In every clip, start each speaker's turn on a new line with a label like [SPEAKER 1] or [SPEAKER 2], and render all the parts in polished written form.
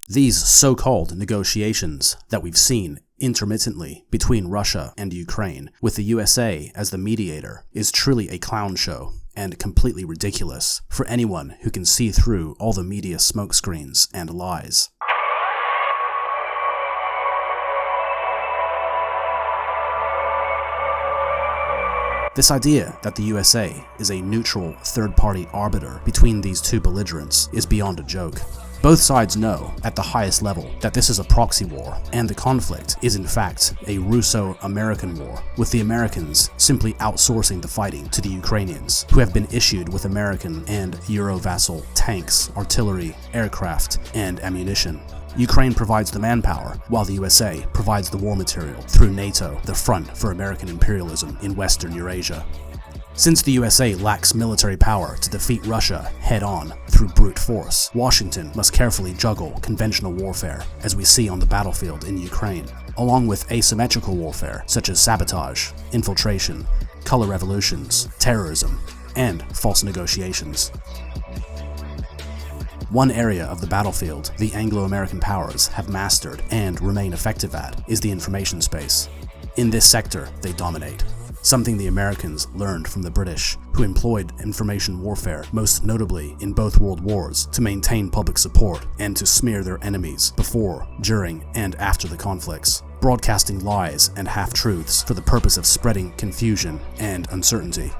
[SPEAKER 1] These so-called negotiations that we've seen intermittently between Russia and Ukraine, with the USA as the mediator, is truly a clown show and completely ridiculous for anyone who can see through all the media smokescreens and lies. This idea that the USA is a neutral third-party arbiter between these two belligerents is beyond a joke. Both sides know at the highest level that this is a proxy war, and the conflict is in fact a Russo-American war, with the Americans simply outsourcing the fighting to the Ukrainians, who have been issued with American and Euro-vassal tanks, artillery, aircraft, and ammunition. Ukraine provides the manpower, while the USA provides the war material through NATO, the front for American imperialism in Western Eurasia. Since the USA lacks military power to defeat Russia head-on through brute force, Washington must carefully juggle conventional warfare, as we see on the battlefield in Ukraine, along with asymmetrical warfare such as sabotage, infiltration, color revolutions, terrorism, and false negotiations. One area of the battlefield the Anglo-American powers have mastered and remain effective at is the information space. In this sector, they dominate, something the Americans learned from the British, who employed information warfare most notably in both world wars to maintain public support and to smear their enemies before, during, and after the conflicts, broadcasting lies and half-truths for the purpose of spreading confusion and uncertainty.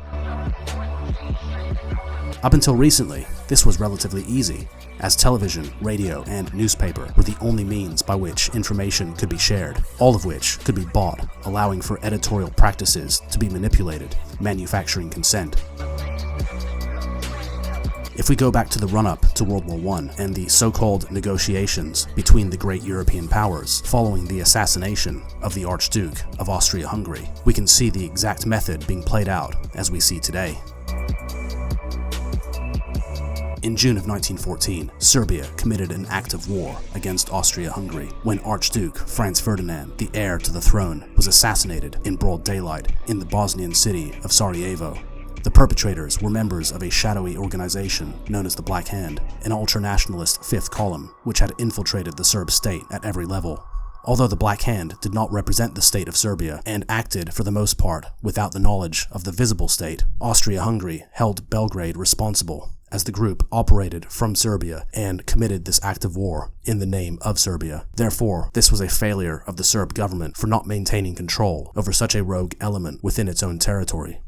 [SPEAKER 1] Up until recently, this was relatively easy, as television, radio, and newspaper were the only means by which information could be shared, all of which could be bought, allowing for editorial practices to be manipulated, manufacturing consent. If we go back to the run-up to World War I and the so-called negotiations between the great European powers following the assassination of the Archduke of Austria-Hungary, we can see the exact method being played out as we see today. In June of 1914, Serbia committed an act of war against Austria-Hungary when Archduke Franz Ferdinand, the heir to the throne, was assassinated in broad daylight in the Bosnian city of Sarajevo. The perpetrators were members of a shadowy organization known as the Black Hand, an ultranationalist fifth column which had infiltrated the Serb state at every level. Although the Black Hand did not represent the state of Serbia and acted for the most part without the knowledge of the visible state, Austria-Hungary held Belgrade responsible, as the group operated from Serbia and committed this act of war in the name of Serbia. Therefore, this was a failure of the Serb government for not maintaining control over such a rogue element within its own territory.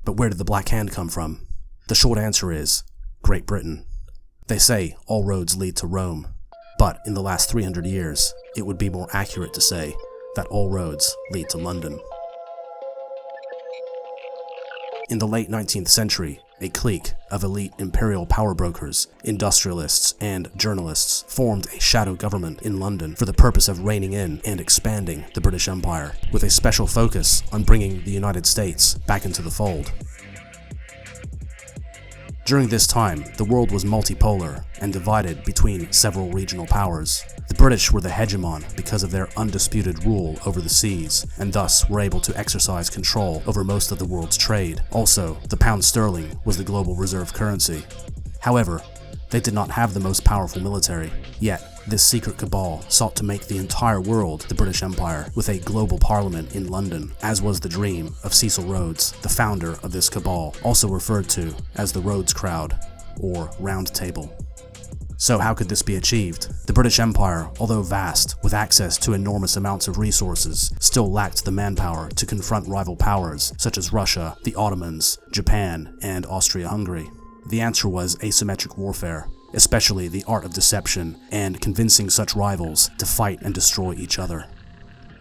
[SPEAKER 1] But where did the Black Hand come from? The short answer is Great Britain. They say all roads lead to Rome, but in the last 300 years, it would be more accurate to say that all roads lead to London. In the late 19th century, a clique of elite imperial power brokers, industrialists, and journalists formed a shadow government in London for the purpose of reining in and expanding the British Empire, with a special focus on bringing the United States back into the fold. During this time, the world was multipolar and divided between several regional powers. The British were the hegemon because of their undisputed rule over the seas, and thus were able to exercise control over most of the world's trade. Also, the pound sterling was the global reserve currency. However, they did not have the most powerful military, yet this secret cabal sought to make the entire world the British Empire, with a global parliament in London, as was the dream of Cecil Rhodes, the founder of this cabal, also referred to as the Rhodes Crowd, or Round Table. So how could this be achieved? The British Empire, although vast, with access to enormous amounts of resources, still lacked the manpower to confront rival powers such as Russia, the Ottomans, Japan, and Austria-Hungary. The answer was asymmetric warfare, especially the art of deception and convincing such rivals to fight and destroy each other.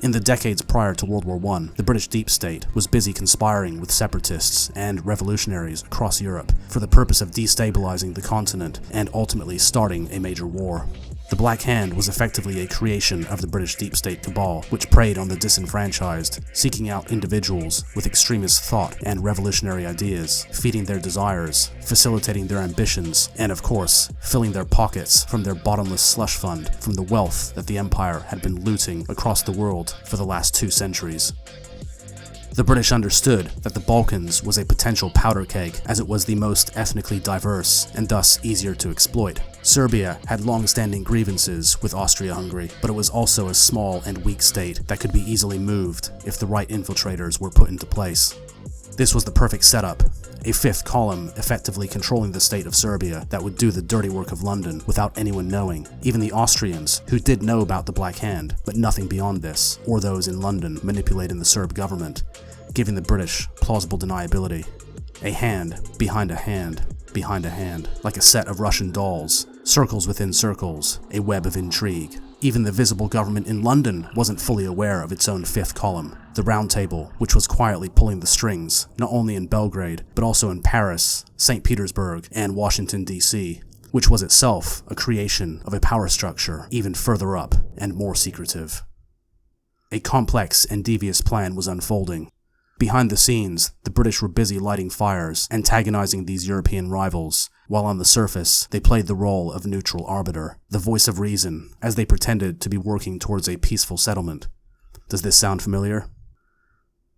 [SPEAKER 1] In the decades prior to World War I, the British deep state was busy conspiring with separatists and revolutionaries across Europe for the purpose of destabilizing the continent and ultimately starting a major war. The Black Hand was effectively a creation of the British deep state cabal, which preyed on the disenfranchised, seeking out individuals with extremist thought and revolutionary ideas, feeding their desires, facilitating their ambitions, and of course, filling their pockets from their bottomless slush fund from the wealth that the empire had been looting across the world for the last 2 centuries. The British understood that the Balkans was a potential powder keg, as it was the most ethnically diverse and thus easier to exploit. Serbia had long-standing grievances with Austria-Hungary, but it was also a small and weak state that could be easily moved if the right infiltrators were put into place. This was the perfect setup, a fifth column effectively controlling the state of Serbia that would do the dirty work of London without anyone knowing, even the Austrians, who did know about the Black Hand, but nothing beyond this, or those in London manipulating the Serb government, giving the British plausible deniability. A hand behind a hand behind a hand, like a set of Russian dolls, circles within circles, a web of intrigue. Even the visible government in London wasn't fully aware of its own fifth column, the Round Table, which was quietly pulling the strings, not only in Belgrade, but also in Paris, St. Petersburg, and Washington, D.C., which was itself a creation of a power structure even further up and more secretive. A complex and devious plan was unfolding. Behind the scenes, the British were busy lighting fires, antagonizing these European rivals, while on the surface, they played the role of neutral arbiter, the voice of reason, as they pretended to be working towards a peaceful settlement. Does this sound familiar?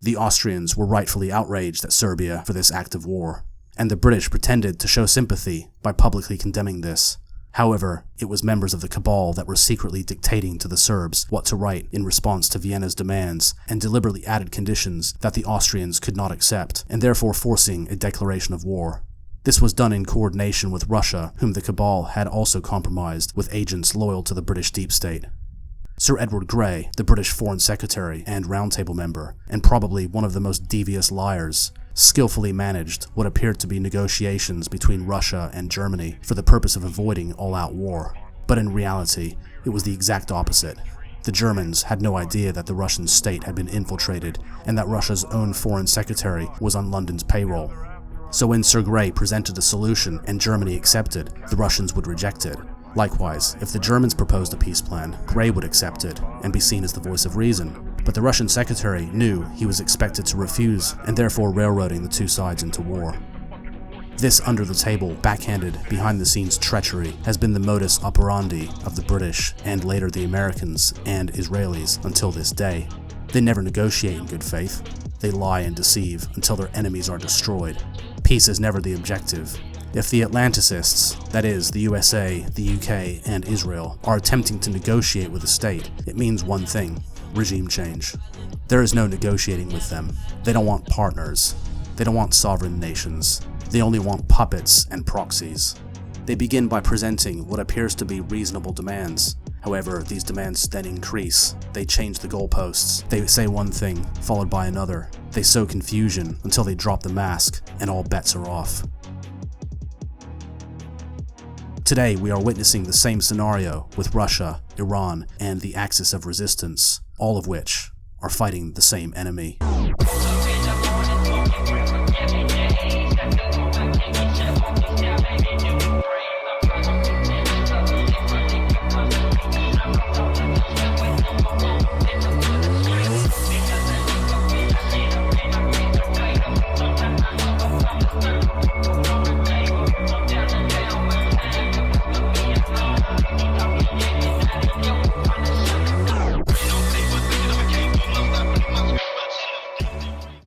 [SPEAKER 1] The Austrians were rightfully outraged at Serbia for this act of war, and the British pretended to show sympathy by publicly condemning this. However, it was members of the cabal that were secretly dictating to the Serbs what to write in response to Vienna's demands, and deliberately added conditions that the Austrians could not accept, and therefore forcing a declaration of war. This was done in coordination with Russia, whom the cabal had also compromised with agents loyal to the British deep state. Sir Edward Grey, the British Foreign Secretary and Round Table member, and probably one of the most devious liars, skillfully managed what appeared to be negotiations between Russia and Germany for the purpose of avoiding all-out war. But in reality, it was the exact opposite. The Germans had no idea that the Russian state had been infiltrated and that Russia's own foreign secretary was on London's payroll. So when Sir Grey presented a solution and Germany accepted, the Russians would reject it. Likewise, if the Germans proposed a peace plan, Grey would accept it and be seen as the voice of reason. But the Russian secretary knew he was expected to refuse, and therefore railroading the two sides into war. This under-the-table, backhanded, behind-the-scenes treachery has been the modus operandi of the British, and later the Americans and Israelis until this day. They never negotiate in good faith. They lie and deceive until their enemies are destroyed. Peace is never the objective. If the Atlanticists, that is, the USA, the UK, and Israel, are attempting to negotiate with the state, it means one thing: regime change. There is no negotiating with them. They don't want partners. They don't want sovereign nations. They only want puppets and proxies. They begin by presenting what appears to be reasonable demands. However, these demands then increase. They change the goalposts. They say one thing, followed by another. They sow confusion until they drop the mask, and all bets are off. Today, we are witnessing the same scenario with Russia, Iran, and the Axis of Resistance, all of which are fighting the same enemy.